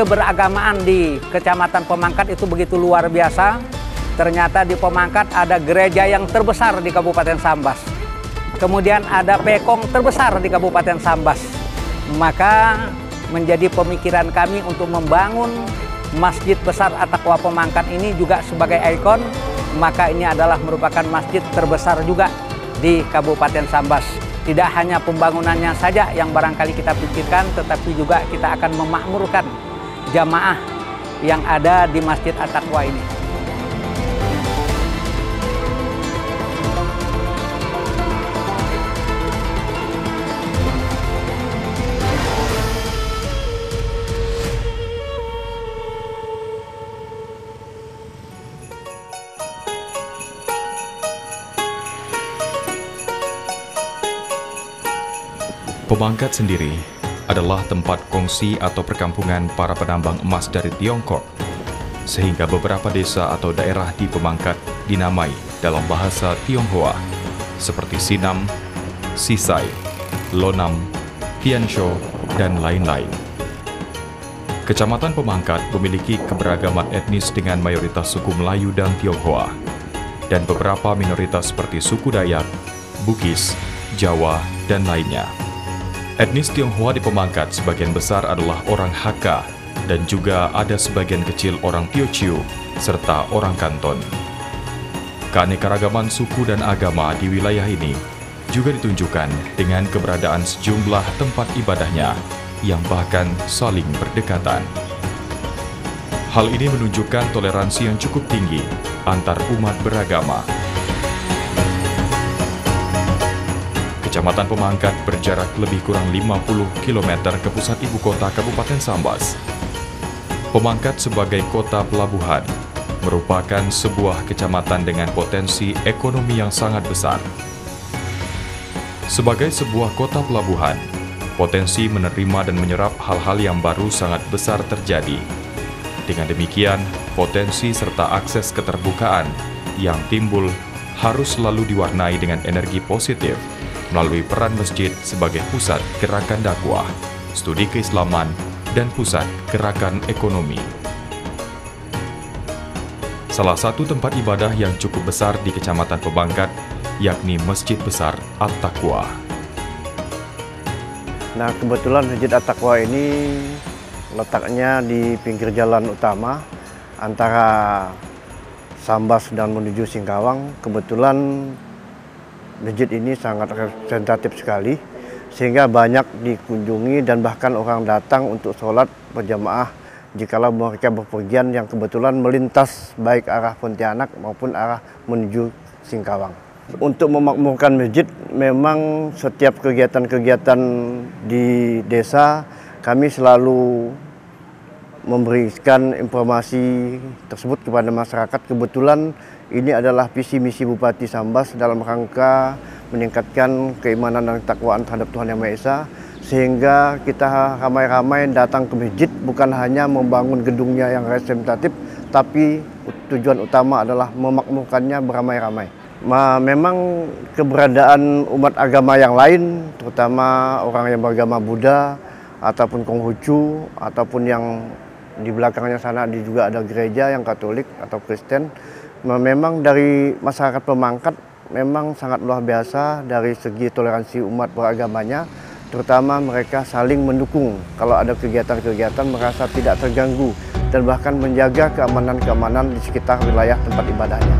keberagamaan di Kecamatan Pemangkat itu begitu luar biasa. Ternyata di Pemangkat ada gereja yang terbesar di Kabupaten Sambas. Kemudian ada pekong terbesar di Kabupaten Sambas. Maka menjadi pemikiran kami untuk membangun Masjid Besar At-Taqwa Pemangkat ini juga sebagai ikon. Maka ini adalah merupakan masjid terbesar juga di Kabupaten Sambas. Tidak hanya pembangunannya saja yang barangkali kita pikirkan, tetapi juga kita akan memakmurkan jamaah yang ada di Masjid At-Taqwa ini. Pemangkat sendiri adalah tempat kongsi atau perkampungan para penambang emas dari Tiongkok, sehingga beberapa desa atau daerah di Pemangkat dinamai dalam bahasa Tionghoa, seperti Sinam, Sisai, Lonam, Tiansho, dan lain-lain. Kecamatan Pemangkat memiliki keberagaman etnis dengan mayoritas suku Melayu dan Tionghoa, dan beberapa minoritas seperti suku Dayak, Bugis, Jawa, dan lainnya. Etnis Tionghoa di Pemangkat sebagian besar adalah orang Hakka dan juga ada sebagian kecil orang Teochew serta orang Kanton. Keanekaragaman suku dan agama di wilayah ini juga ditunjukkan dengan keberadaan sejumlah tempat ibadahnya yang bahkan saling berdekatan. Hal ini menunjukkan toleransi yang cukup tinggi antar umat beragama. Kecamatan Pemangkat berjarak lebih kurang 50 km ke pusat ibu kota Kabupaten Sambas. Pemangkat sebagai kota pelabuhan merupakan sebuah kecamatan dengan potensi ekonomi yang sangat besar. Sebagai sebuah kota pelabuhan, potensi menerima dan menyerap hal-hal yang baru sangat besar terjadi. Dengan demikian, potensi serta akses keterbukaan yang timbul harus selalu diwarnai dengan energi positif melalui peran masjid sebagai pusat gerakan dakwah, studi keislaman, dan pusat gerakan ekonomi. Salah satu tempat ibadah yang cukup besar di Kecamatan Pemangkat yakni Masjid Besar At-Taqwa. Nah, kebetulan Masjid At-Taqwa ini letaknya di pinggir jalan utama antara Sambas dan menuju Singkawang. Kebetulan masjid ini sangat representatif sekali, sehingga banyak dikunjungi dan bahkan orang datang untuk sholat berjamaah jikalau mereka berpergian yang kebetulan melintas baik arah Pontianak maupun arah menuju Singkawang. Untuk memakmurkan masjid, memang setiap kegiatan-kegiatan di desa kami selalu memberikan informasi tersebut kepada masyarakat. Kebetulan ini adalah visi misi Bupati Sambas dalam rangka meningkatkan keimanan dan ketakwaan terhadap Tuhan Yang Maha Esa, sehingga kita ramai-ramai datang ke masjid bukan hanya membangun gedungnya yang representatif, tapi tujuan utama adalah memakmurkannya beramai-ramai. Memang keberadaan umat agama yang lain, terutama orang yang beragama Buddha ataupun Konghucu, ataupun yang di belakangnya sana juga ada gereja yang Katolik atau Kristen. Memang dari masyarakat Pemangkat memang sangat luar biasa dari segi toleransi umat beragamanya, terutama mereka saling mendukung kalau ada kegiatan-kegiatan, merasa tidak terganggu dan bahkan menjaga keamanan-keamanan di sekitar wilayah tempat ibadahnya.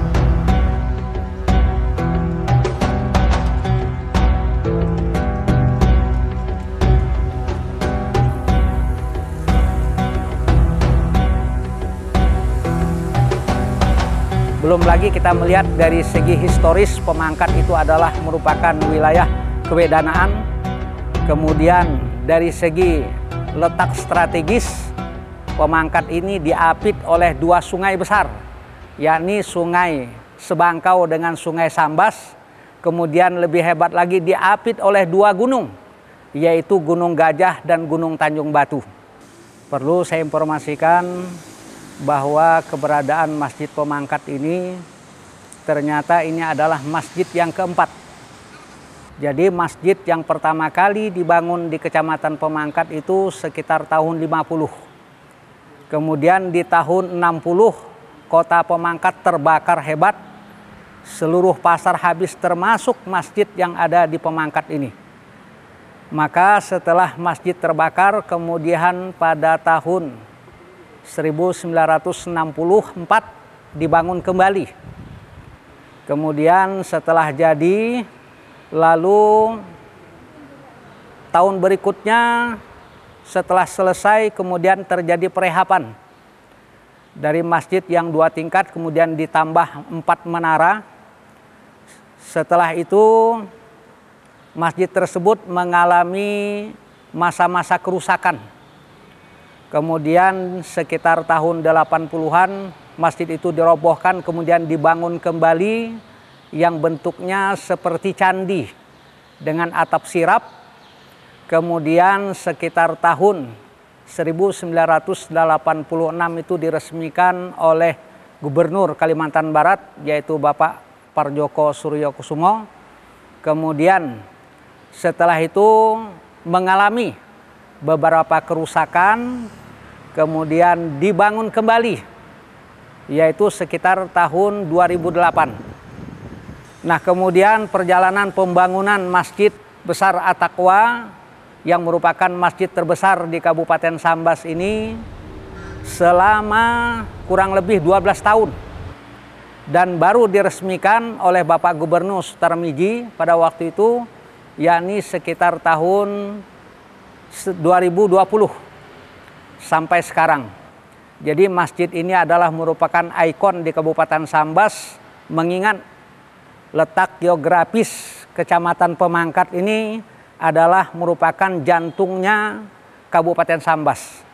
Belum lagi kita melihat dari segi historis, Pemangkat itu adalah merupakan wilayah kewedanaan. Kemudian dari segi letak strategis, Pemangkat ini diapit oleh dua sungai besar, yakni Sungai Sebangkau dengan Sungai Sambas. Kemudian lebih hebat lagi diapit oleh dua gunung, yaitu Gunung Gajah dan Gunung Tanjung Batu. Perlu saya informasikan bahwa keberadaan Masjid Pemangkat ini ternyata ini adalah masjid yang keempat. Jadi masjid yang pertama kali dibangun di Kecamatan Pemangkat itu sekitar tahun 50. Kemudian di tahun 60 kota Pemangkat terbakar hebat. Seluruh pasar habis termasuk masjid yang ada di Pemangkat ini. Maka setelah masjid terbakar, kemudian pada tahun 1964 dibangun kembali. Kemudian setelah jadi, lalu tahun berikutnya setelah selesai kemudian terjadi perehapan. Dari masjid yang 2 tingkat kemudian ditambah 4 menara. Setelah itu masjid tersebut mengalami masa-masa kerusakan. Kemudian sekitar tahun 80-an masjid itu dirobohkan kemudian dibangun kembali yang bentuknya seperti candi dengan atap sirap. Kemudian sekitar tahun 1986 itu diresmikan oleh Gubernur Kalimantan Barat yaitu Bapak Parjoko Suryokusumo. Kemudian setelah itu mengalami beberapa kerusakan, kemudian dibangun kembali yaitu sekitar tahun 2008. Nah, kemudian perjalanan pembangunan Masjid Besar At-Taqwa yang merupakan masjid terbesar di Kabupaten Sambas ini selama kurang lebih 12 tahun dan baru diresmikan oleh Bapak Gubernur Sutarmiji pada waktu itu, yakni sekitar tahun 2020 sampai sekarang. Jadi masjid ini adalah merupakan ikon di Kabupaten Sambas mengingat letak geografis Kecamatan Pemangkat ini adalah merupakan jantungnya Kabupaten Sambas.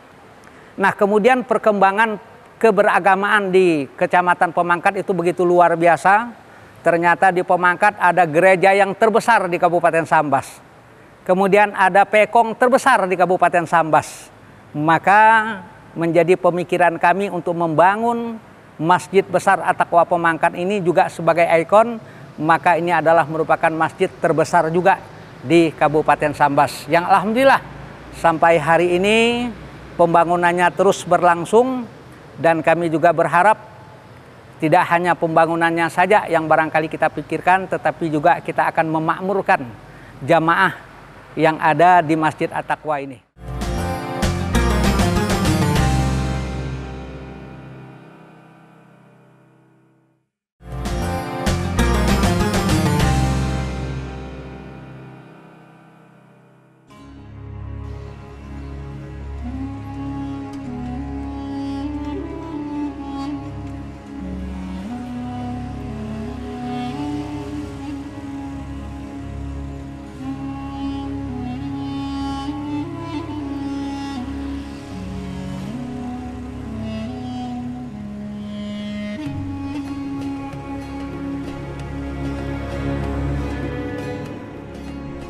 Nah, kemudian perkembangan keberagamaan di Kecamatan Pemangkat itu begitu luar biasa. Ternyata di Pemangkat ada gereja yang terbesar di Kabupaten Sambas. Kemudian ada pekong terbesar di Kabupaten Sambas. Maka menjadi pemikiran kami untuk membangun Masjid Besar At-Taqwa Pemangkat ini juga sebagai ikon. Maka ini adalah merupakan masjid terbesar juga di Kabupaten Sambas yang alhamdulillah sampai hari ini pembangunannya terus berlangsung dan kami juga berharap tidak hanya pembangunannya saja yang barangkali kita pikirkan tetapi juga kita akan memakmurkan jamaah yang ada di Masjid At-Taqwa ini.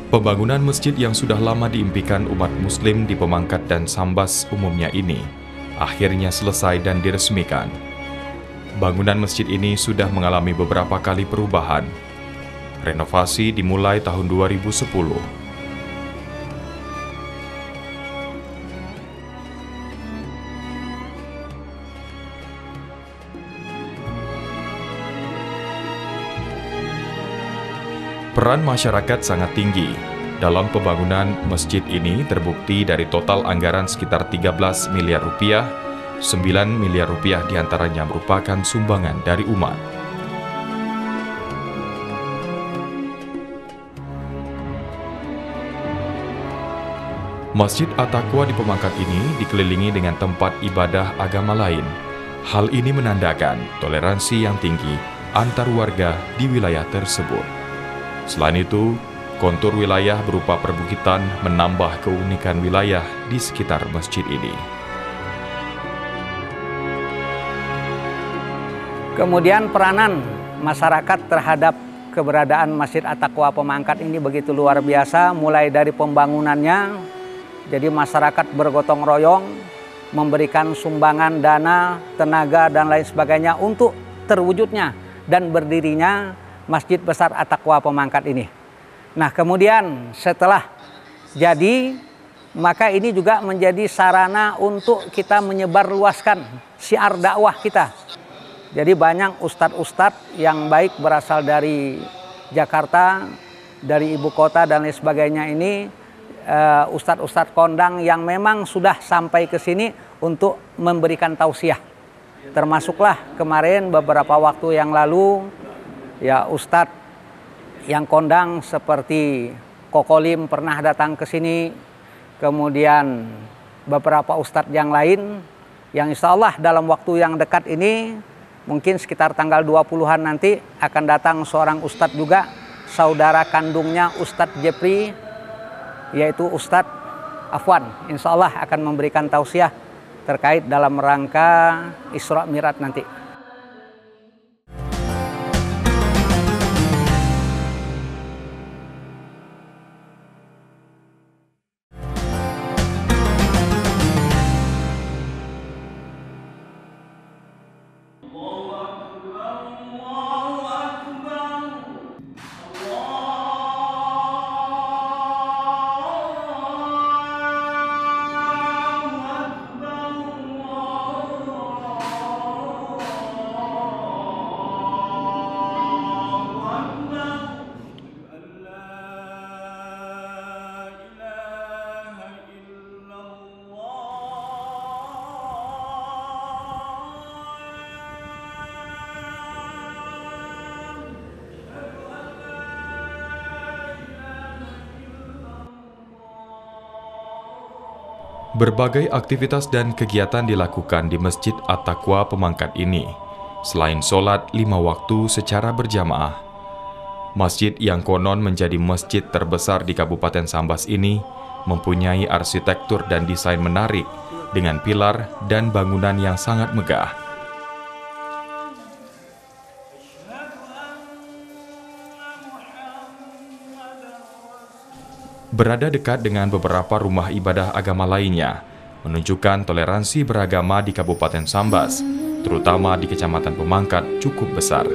Pembangunan masjid yang sudah lama diimpikan umat muslim di Pemangkat dan Sambas umumnya ini akhirnya selesai dan diresmikan. Bangunan masjid ini sudah mengalami beberapa kali perubahan. Renovasi dimulai tahun 2010. Peran masyarakat sangat tinggi. Dalam pembangunan masjid ini terbukti dari total anggaran sekitar 13 miliar rupiah, 9 miliar rupiah diantaranya merupakan sumbangan dari umat. Masjid At-Taqwa di Pemangkat ini dikelilingi dengan tempat ibadah agama lain. Hal ini menandakan toleransi yang tinggi antar warga di wilayah tersebut. Selain itu, kontur wilayah berupa perbukitan menambah keunikan wilayah di sekitar masjid ini. Kemudian peranan masyarakat terhadap keberadaan Masjid At-Taqwa Pemangkat ini begitu luar biasa, mulai dari pembangunannya. Jadi masyarakat bergotong royong, memberikan sumbangan dana, tenaga, dan lain sebagainya untuk terwujudnya dan berdirinya Masjid Besar At-Taqwa Pemangkat ini. Nah, kemudian setelah jadi, maka ini juga menjadi sarana untuk kita menyebarluaskan syiar dakwah kita. Jadi banyak ustadz-ustadz yang baik berasal dari Jakarta, dari ibu kota dan lain sebagainya ini, ustadz-ustadz kondang yang memang sudah sampai ke sini untuk memberikan tausiah. Termasuklah kemarin beberapa waktu yang lalu, ya ustadz yang kondang seperti Kokolim pernah datang ke sini, kemudian beberapa ustadz yang lain, yang insya Allah dalam waktu yang dekat ini, mungkin sekitar tanggal 20-an nanti akan datang seorang ustadz juga, saudara kandungnya Ustadz Jepri, yaitu Ustadz Afwan. Insya Allah akan memberikan tausiah terkait dalam rangka Isra Mi'raj nanti. Berbagai aktivitas dan kegiatan dilakukan di Masjid At-Taqwa Pemangkat ini, selain sholat 5 waktu secara berjamaah. Masjid yang konon menjadi masjid terbesar di Kabupaten Sambas ini mempunyai arsitektur dan desain menarik dengan pilar dan bangunan yang sangat megah. Berada dekat dengan beberapa rumah ibadah agama lainnya, menunjukkan toleransi beragama di Kabupaten Sambas, terutama di Kecamatan Pemangkat, cukup besar.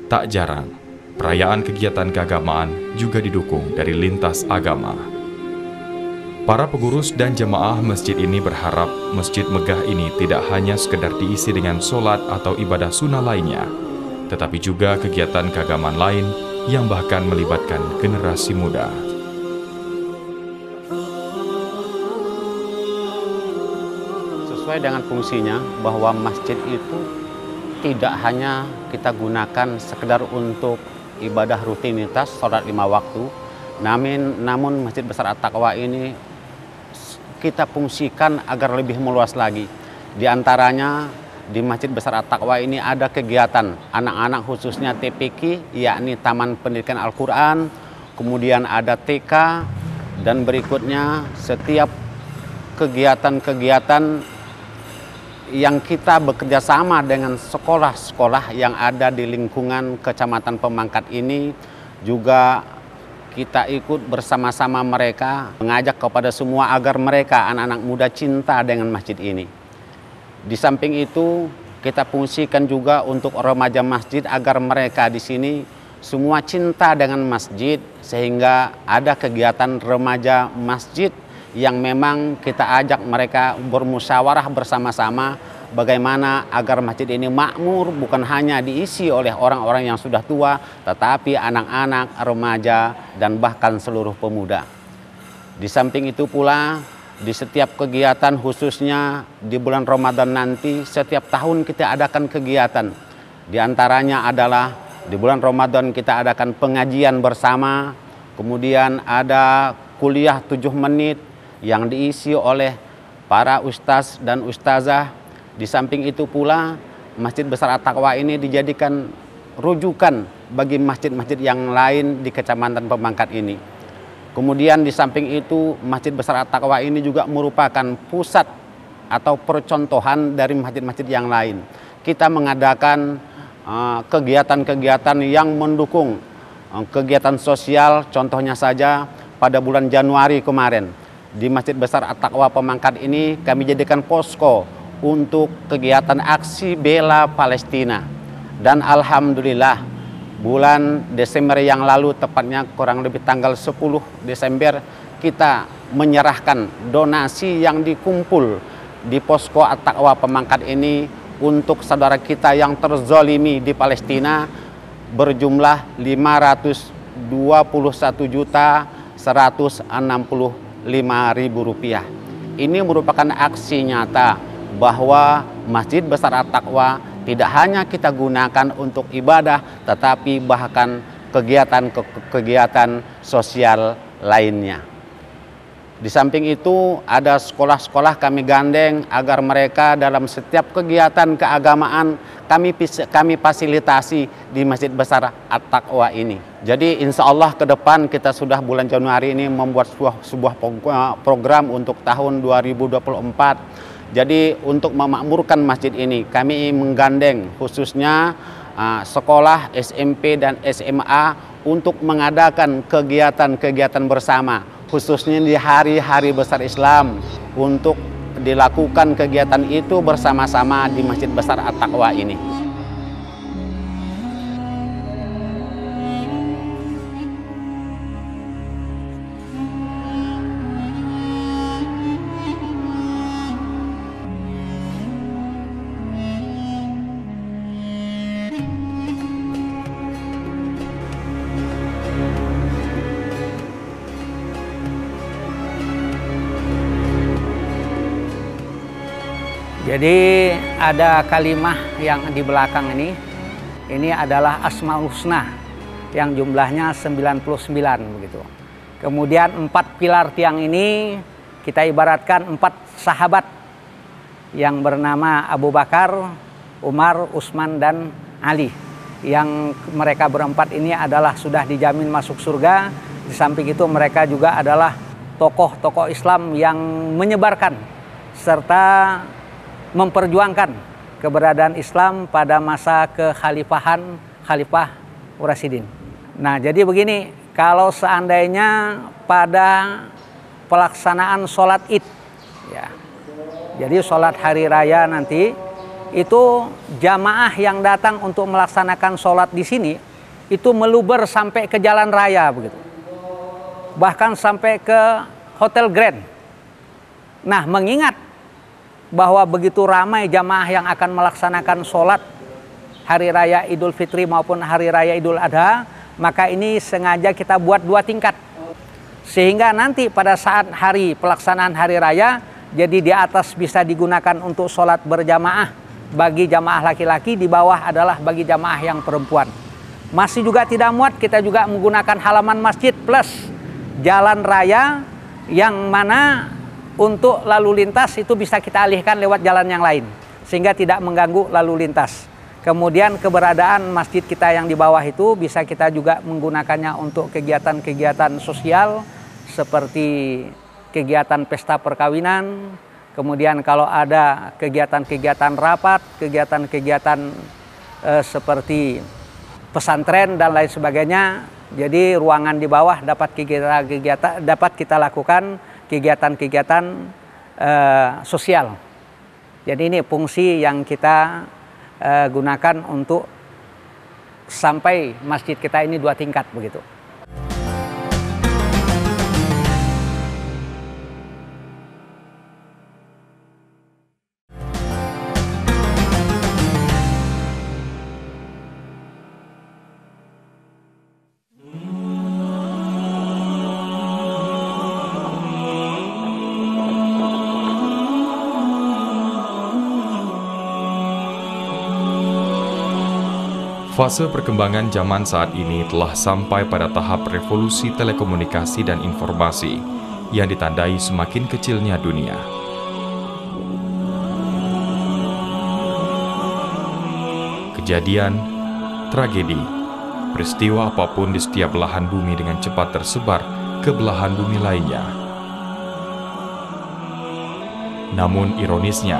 Tak jarang, perayaan kegiatan keagamaan juga didukung dari lintas agama. Para pengurus dan jemaah masjid ini berharap masjid megah ini tidak hanya sekedar diisi dengan sholat atau ibadah sunnah lainnya, tetapi juga kegiatan keagamaan lain yang bahkan melibatkan generasi muda. Sesuai dengan fungsinya bahwa masjid itu tidak hanya kita gunakan sekedar untuk ibadah rutinitas, sholat 5 waktu, namun Masjid Besar At-Taqwa ini kita fungsikan agar lebih meluas lagi. Di antaranya di Masjid Besar At-Taqwa ini ada kegiatan anak-anak khususnya TPQ, yakni Taman Pendidikan Al-Quran, kemudian ada TK, dan berikutnya setiap kegiatan-kegiatan yang kita bekerja sama dengan sekolah-sekolah yang ada di lingkungan Kecamatan Pemangkat ini, juga kita ikut bersama-sama mereka, mengajak kepada semua agar mereka, anak-anak muda, cinta dengan masjid ini. Di samping itu, kita fungsikan juga untuk remaja masjid agar mereka di sini semua cinta dengan masjid, sehingga ada kegiatan remaja masjid yang memang kita ajak mereka bermusyawarah bersama-sama bagaimana agar masjid ini makmur, bukan hanya diisi oleh orang-orang yang sudah tua, tetapi anak-anak, remaja, dan bahkan seluruh pemuda. Di samping itu pula, di setiap kegiatan khususnya di bulan Ramadan nanti, setiap tahun kita adakan kegiatan. Di antaranya adalah di bulan Ramadan kita adakan pengajian bersama, kemudian ada kuliah 7 menit yang diisi oleh para ustaz dan ustazah. Di samping itu pula, Masjid Besar At-Taqwa ini dijadikan rujukan bagi masjid-masjid yang lain di Kecamatan Pemangkat ini. Kemudian di samping itu, Masjid Besar At-Taqwa ini juga merupakan pusat atau percontohan dari masjid-masjid yang lain. Kita mengadakan kegiatan-kegiatan yang mendukung kegiatan sosial, contohnya saja pada bulan Januari kemarin. Di Masjid Besar At-Taqwa Pemangkat ini kami jadikan posko untuk kegiatan aksi bela Palestina. Dan alhamdulillah bulan Desember yang lalu, tepatnya kurang lebih tanggal 10 Desember, kita menyerahkan donasi yang dikumpul di posko At-Taqwa Pemangkat ini untuk saudara kita yang terzolimi di Palestina berjumlah Rp521.165.000. Ini merupakan aksi nyata bahwa Masjid Besar At-Taqwa tidak hanya kita gunakan untuk ibadah, tetapi bahkan kegiatan sosial lainnya. Di samping itu ada sekolah-sekolah kami gandeng agar mereka dalam setiap kegiatan keagamaan kami fasilitasi di Masjid Besar At-Taqwa ini. Jadi insya Allah ke depan kita sudah bulan Januari ini membuat sebuah program untuk tahun 2024. Jadi untuk memakmurkan masjid ini kami menggandeng khususnya sekolah SMP dan SMA untuk mengadakan kegiatan-kegiatan bersama, khususnya di hari-hari besar Islam, untuk dilakukan kegiatan itu bersama-sama di Masjid Besar At-Taqwa ini. Jadi ada kalimah yang di belakang ini adalah Asmaul Husna yang jumlahnya 99 begitu. Kemudian 4 pilar tiang ini kita ibaratkan 4 sahabat yang bernama Abu Bakar, Umar, Utsman dan Ali. Yang mereka berempat ini adalah sudah dijamin masuk surga. Di samping itu mereka juga adalah tokoh-tokoh Islam yang menyebarkan serta memperjuangkan keberadaan Islam pada masa kekhalifahan Khalifah Rasyidin. Nah, jadi begini, kalau seandainya pada pelaksanaan sholat Id, ya, jadi sholat hari raya nanti, itu jamaah yang datang untuk melaksanakan sholat di sini, itu meluber sampai ke jalan raya begitu. Bahkan sampai ke Hotel Grand. Nah, mengingat bahwa begitu ramai jamaah yang akan melaksanakan sholat hari raya Idul Fitri maupun hari raya Idul Adha, maka ini sengaja kita buat 2 tingkat. Sehingga nanti pada saat hari pelaksanaan hari raya, jadi di atas bisa digunakan untuk sholat berjamaah bagi jamaah laki-laki, di bawah adalah bagi jamaah yang perempuan. Masih juga tidak muat, kita juga menggunakan halaman masjid plus jalan raya yang mana untuk lalu lintas itu bisa kita alihkan lewat jalan yang lain, sehingga tidak mengganggu lalu lintas. Kemudian keberadaan masjid kita yang di bawah itu bisa kita juga menggunakannya untuk kegiatan-kegiatan sosial, seperti kegiatan pesta perkawinan, kemudian kalau ada kegiatan-kegiatan rapat, kegiatan-kegiatan seperti pesantren dan lain sebagainya. Jadi ruangan di bawah dapat kita lakukan kegiatan-kegiatan sosial. Jadi ini fungsi yang kita gunakan untuk sampai masjid kita ini 2 tingkat begitu. Fase perkembangan zaman saat ini telah sampai pada tahap revolusi telekomunikasi dan informasi yang ditandai semakin kecilnya dunia. Kejadian, tragedi, peristiwa apapun di setiap belahan bumi dengan cepat tersebar ke belahan bumi lainnya. Namun ironisnya,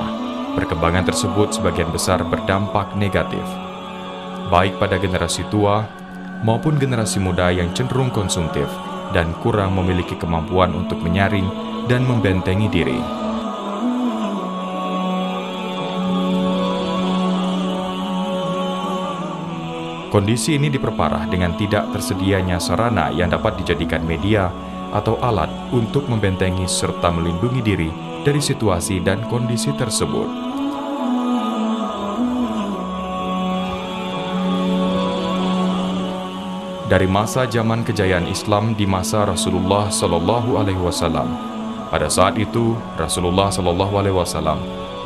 perkembangan tersebut sebagian besar berdampak negatif, baik pada generasi tua maupun generasi muda yang cenderung konsumtif dan kurang memiliki kemampuan untuk menyaring dan membentengi diri. Kondisi ini diperparah dengan tidak tersedianya sarana yang dapat dijadikan media atau alat untuk membentengi serta melindungi diri dari situasi dan kondisi tersebut. Dari masa zaman kejayaan Islam di masa Rasulullah Shallallahu Alaihi Wasallam, pada saat itu Rasulullah Shallallahu Alaihi Wasallam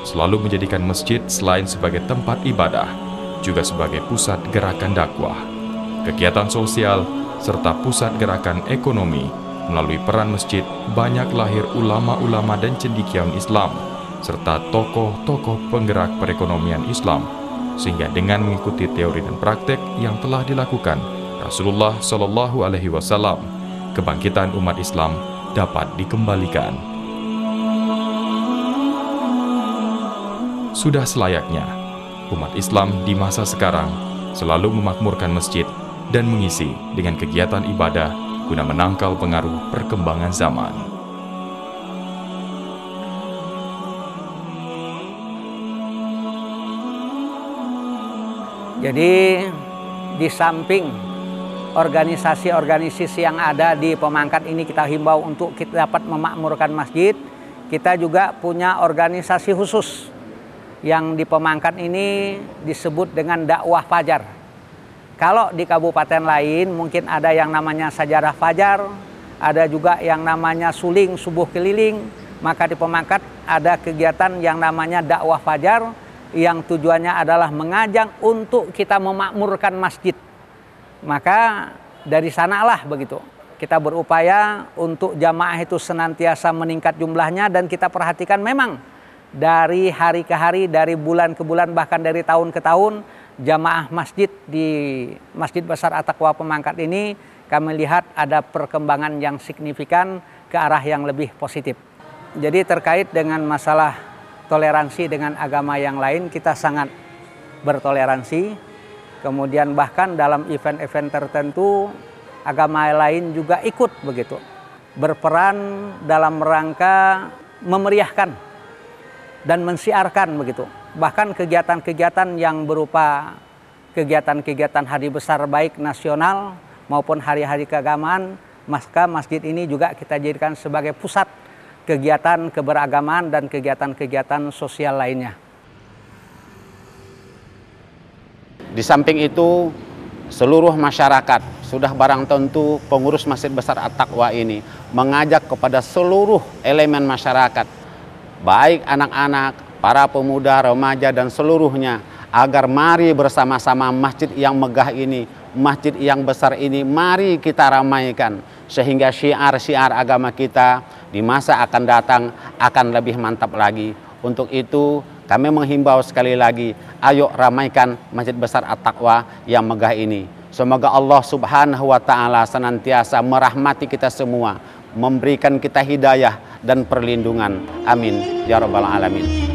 selalu menjadikan masjid selain sebagai tempat ibadah, juga sebagai pusat gerakan dakwah, kegiatan sosial, serta pusat gerakan ekonomi. Melalui peran masjid, banyak lahir ulama-ulama dan cendekiawan Islam, serta tokoh-tokoh penggerak perekonomian Islam, sehingga dengan mengikuti teori dan praktek yang telah dilakukan Rasulullah Shallallahu Alaihi Wasallam, kebangkitan umat Islam dapat dikembalikan. Sudah selayaknya umat Islam di masa sekarang selalu memakmurkan masjid dan mengisi dengan kegiatan ibadah guna menangkal pengaruh perkembangan zaman. Jadi di samping organisasi-organisasi yang ada di Pemangkat ini kita himbau untuk kita dapat memakmurkan masjid, kita juga punya organisasi khusus yang di Pemangkat ini disebut dengan dakwah fajar. Kalau di kabupaten lain mungkin ada yang namanya sajarah fajar, ada juga yang namanya suling subuh keliling, maka di Pemangkat ada kegiatan yang namanya dakwah fajar yang tujuannya adalah mengajak untuk kita memakmurkan masjid. Maka dari sanalah begitu kita berupaya untuk jamaah itu senantiasa meningkat jumlahnya, dan kita perhatikan memang dari hari ke hari, dari bulan ke bulan, bahkan dari tahun ke tahun, jamaah masjid di Masjid Besar At-Taqwa Pemangkat ini kami lihat ada perkembangan yang signifikan ke arah yang lebih positif. Jadi terkait dengan masalah toleransi dengan agama yang lain, kita sangat bertoleransi. Kemudian bahkan dalam event-event tertentu agama lain juga ikut begitu, berperan dalam rangka memeriahkan dan mensiarkan begitu. Bahkan kegiatan-kegiatan yang berupa kegiatan-kegiatan hari besar baik nasional maupun hari-hari keagamaan, maka masjid ini juga kita jadikan sebagai pusat kegiatan keberagaman dan kegiatan-kegiatan sosial lainnya. Di samping itu, seluruh masyarakat sudah barang tentu pengurus Masjid Besar At-Taqwa ini mengajak kepada seluruh elemen masyarakat, baik anak-anak, para pemuda, remaja, dan seluruhnya, agar mari bersama-sama masjid yang megah ini, masjid yang besar ini, mari kita ramaikan, sehingga syiar-syiar agama kita di masa akan datang akan lebih mantap lagi. Untuk itu, kami menghimbau sekali lagi, ayo ramaikan Masjid Besar At-Taqwa yang megah ini. Semoga Allah Subhanahu wa Ta'ala senantiasa merahmati kita semua, memberikan kita hidayah dan perlindungan. Amin ya Rabbal Alamin.